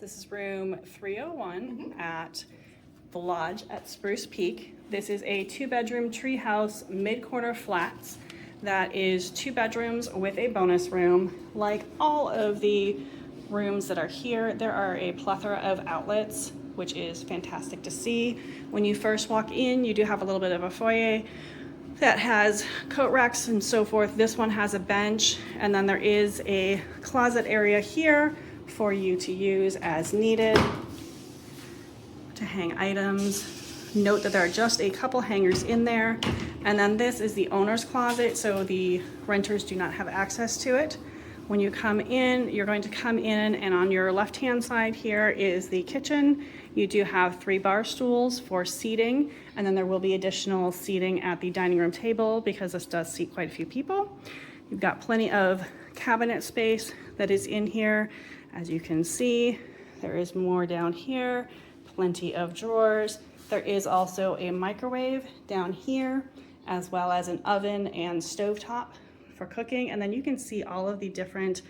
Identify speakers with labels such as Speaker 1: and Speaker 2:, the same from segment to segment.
Speaker 1: This is room 301 at the Lodge at Spruce Peak. This is a 2-bedroom treehouse mid-corner flats that is 2 bedrooms with a bonus room. Like all of the rooms that are here, there are a plethora of outlets, which is fantastic to see. When you first walk in, you do have a little bit of a foyer that has coat racks and so forth. This one has a bench, and then there is a closet area here for you to use as needed to hang items. Note that there are just a couple hangers in there, and then this is the owner's closet, so the renters do not have access to it. When you come in, you're going to come in, and on your left-hand side here is the kitchen. You do have 3 bar stools for seating, and then there will be additional seating at the dining room table because this does seat quite a few people. You've got plenty of cabinet space that is in here. As you can see, there is more down here, plenty of drawers. There is also a microwave down here, as well as an oven and stovetop for cooking. And then you can see all of the different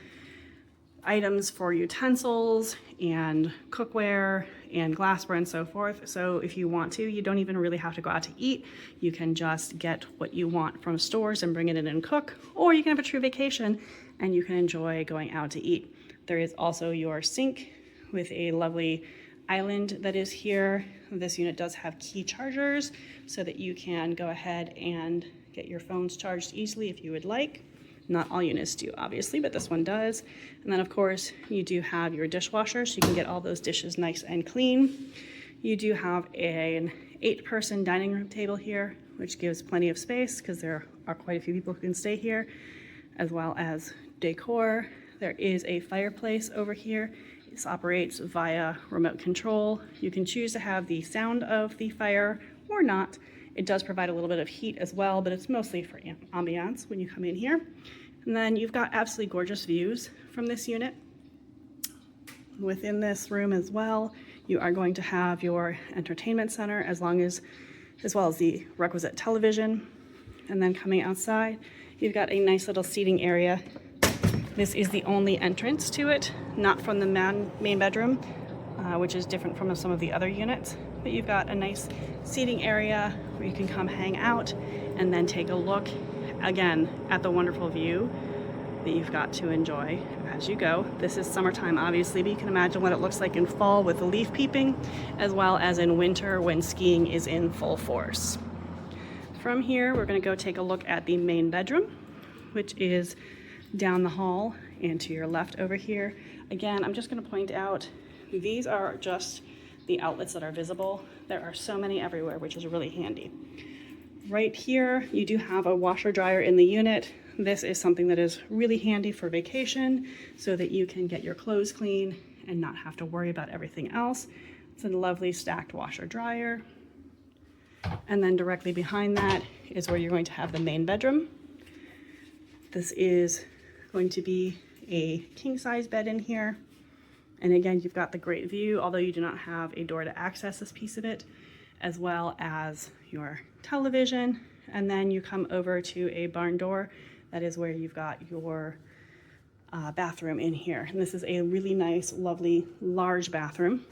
Speaker 1: items for utensils and cookware and glassware and so forth. So if you want to, you don't even really have to go out to eat. You can just get what you want from stores and bring it in and cook, or you can have a true vacation and you can enjoy going out to eat. There is also your sink with a lovely island that is here. This unit does have key chargers so that you can go ahead and get your phones charged easily if you would like. Not all units do, obviously, but this one does. And then, of course, you do have your dishwasher, so you can get all those dishes nice and clean. You do have an 8-person dining room table here, which gives plenty of space because there are quite a few people who can stay here, as well as decor. There is a fireplace over here. This operates via remote control. You can choose to have the sound of the fire or not. It does provide a little bit of heat as well, but it's mostly for ambiance when you come in here. And then you've got absolutely gorgeous views from this unit. Within this room as well, you are going to have your entertainment center as well as the requisite television. And then coming outside, you've got a nice little seating area. This is the only entrance to it, not from the main bedroom, which is different from some of the other units. But you've got a nice seating area where you can come hang out and then take a look again at the wonderful view that you've got to enjoy as you go. This is summertime, obviously, but you can imagine what it looks like in fall with the leaf peeping, as well as in winter when skiing is in full force. From here, we're going to go take a look at the main bedroom, which is down the hall and to your left over here. Again, I'm just going to point out these are just the outlets that are visible. There are so many everywhere, which is really handy. Right here, you do have a washer dryer in the unit. This is something that is really handy for vacation so that you can get your clothes clean and not have to worry about everything else. It's a lovely stacked washer dryer. And then directly behind that is where you're going to have the main bedroom. This is going to be a king-size bed in here. And again, you've got the great view, although you do not have a door to access this piece of it, as well as your television. And then you come over to a barn door. That is where you've got your bathroom in here. And this is a really nice, lovely, large bathroom.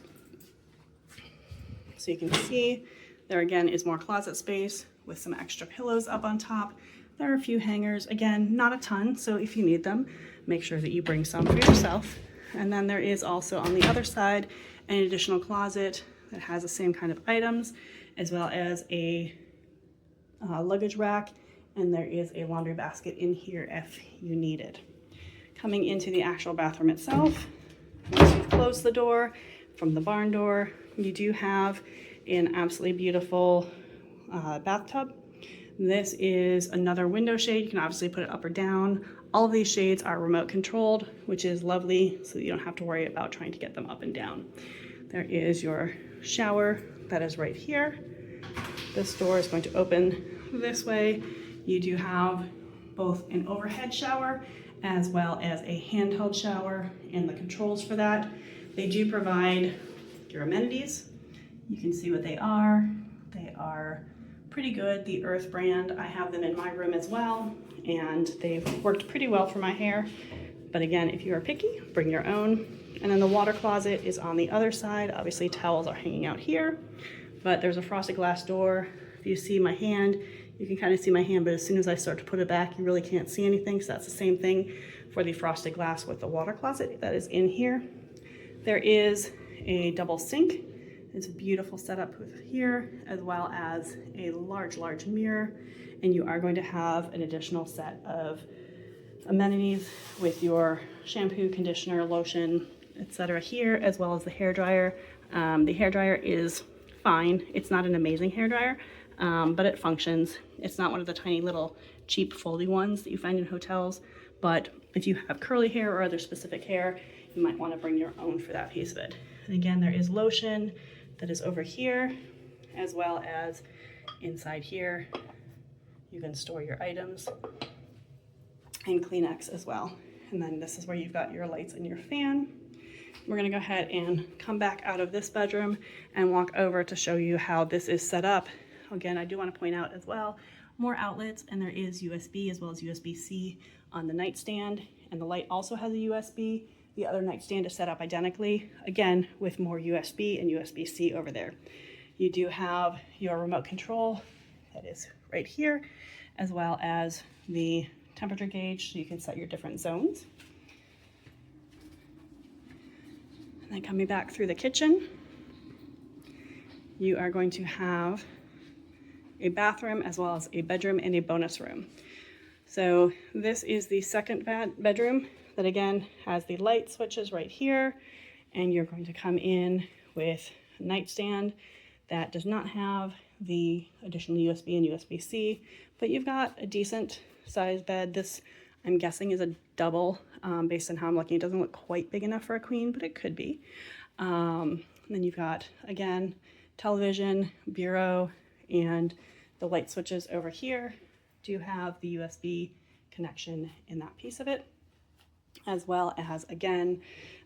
Speaker 1: So you can see there again is more closet space with some extra pillows up on top. There are a few hangers, again, not a ton, so if you need them, make sure that you bring some for yourself. And then there is also on the other side an additional closet that has the same kind of items, as well as a luggage rack, and there is a laundry basket in here if you need it. Coming into the actual bathroom itself, once you've closed the door from the barn door, you do have an absolutely beautiful bathtub. This is another window shade. You can obviously put it up or down. All of these shades are remote controlled, which is lovely, so you don't have to worry about trying to get them up and down. There is your shower that is right here. This door is going to open this way. You do have both an overhead shower as well as a handheld shower and the controls for that. They do provide your amenities. You can see what they are. They are pretty good, the Earth brand. I have them in my room as well, and they've worked pretty well for my hair. But again, if you are picky, bring your own. And then the water closet is on the other side. Obviously towels are hanging out here, but there's a frosted glass door. If you see my hand, you can kind of see my hand, but as soon as I start to put it back, you really can't see anything. So that's the same thing for the frosted glass with the water closet that is in here. There is a double sink. It's a beautiful setup here, as well as a large mirror. And you are going to have an additional set of amenities with your shampoo, conditioner, lotion, etc. here, as well as the hairdryer. The hairdryer is fine. It's not an amazing hairdryer, but it functions. It's not one of the tiny little cheap foldy ones that you find in hotels, but if you have curly hair or other specific hair, you might want to bring your own for that piece of it. And again, there is lotion that is over here, as well as inside here. You can store your items and Kleenex as well. And then this is where you've got your lights and your fan. We're gonna go ahead and come back out of this bedroom and walk over to show you how this is set up. Again, I do want to point out as well, more outlets, and there is USB as well as USB-C on the nightstand, and the light also has a USB. The other nightstand is set up identically, again, with more USB and USB-C over there. You do have your remote control that is right here, as well as the temperature gauge, so you can set your different zones. And then coming back through the kitchen, you are going to have a bathroom as well as a bedroom and a bonus room. So this is the second bedroom that again has the light switches right here, and you're going to come in with a nightstand that does not have the additional USB and USB-C, but you've got a decent sized bed. This, I'm guessing, is a double based on how I'm looking. It doesn't look quite big enough for a queen, but it could be. And then you've got, again, television, bureau, and the light switches over here do have the USB connection in that piece of it, as well as, again,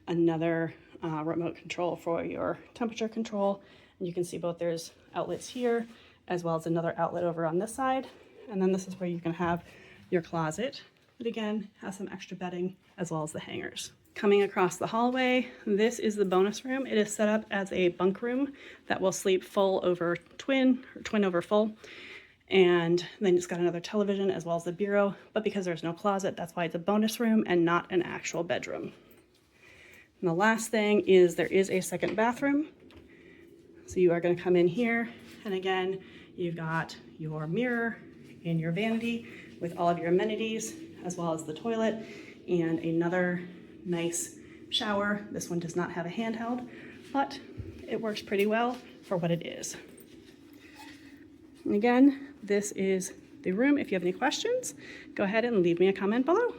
Speaker 1: another remote control for your temperature control. And you can see both there's outlets here, as well as another outlet over on this side. And then this is where you can have your closet, that again has some extra bedding as well as the hangers. Coming across the hallway, this is the bonus room. It is set up as a bunk room that will sleep full over twin or twin over full. And then it's got another television as well as the bureau, but because there's no closet, that's why it's a bonus room and not an actual bedroom. And the last thing is there is a second bathroom. So you are going to come in here, and again, you've got your mirror and your vanity with all of your amenities, as well as the toilet and another nice shower. This one does not have a handheld, but it works pretty well for what it is. And again, this is the room. If you have any questions, go ahead and leave me a comment below.